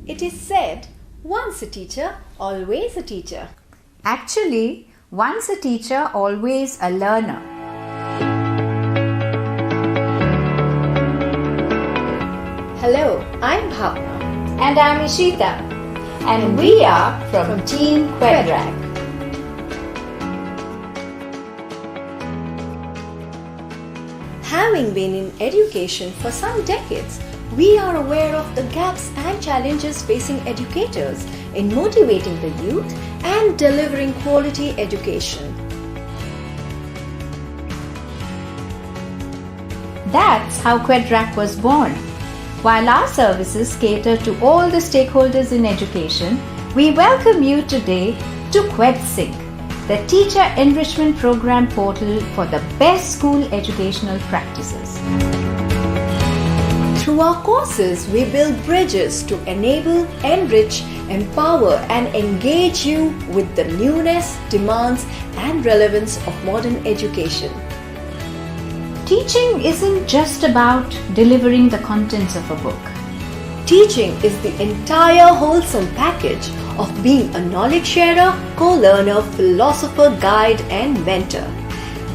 It is said, once a teacher, always a teacher. Actually, once a teacher, always a learner. Hello, I'm Bhavna. And I'm Ishita. And we are from Team QEDRAK. Having been in education for some decades, we are aware of the gaps and challenges facing educators in motivating the youth and delivering quality education. That's how QEDRAK was born. While our services cater to all the stakeholders in education, we welcome you today to QED-SYNC, the Teacher Enrichment Program portal for the best school educational practices. Through our courses, we build bridges to enable, enrich, empower and engage you with the newness, demands and relevance of modern education. Teaching isn't just about delivering the contents of a book. Teaching is the entire wholesome package of being a knowledge sharer, co-learner, philosopher, guide and mentor.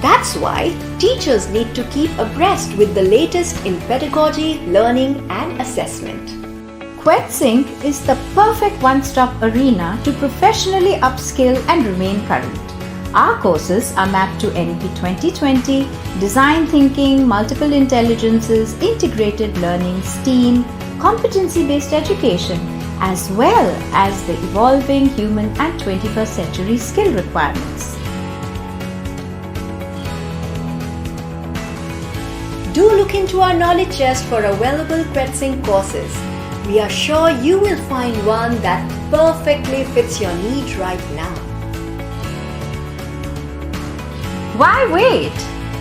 That's why teachers need to keep abreast with the latest in pedagogy, learning and assessment. QED-SYNC is the perfect one-stop arena to professionally upskill and remain current. Our courses are mapped to NEP 2020, Design Thinking, Multiple Intelligences, Integrated Learning, STEAM, Competency-Based Education, as well as the evolving human and 21st century skill requirements. Do look into our knowledge chest for available QED-SYNC courses. We are sure you will find one that perfectly fits your need right now. Why wait?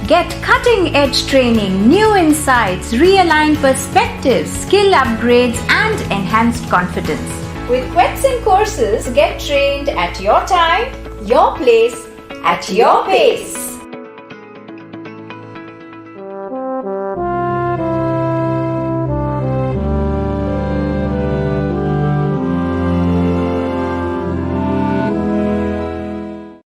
Get cutting-edge training, new insights, realigned perspectives, skill upgrades and enhanced confidence. With QED-SYNC courses, get trained at your time, your place, at your pace.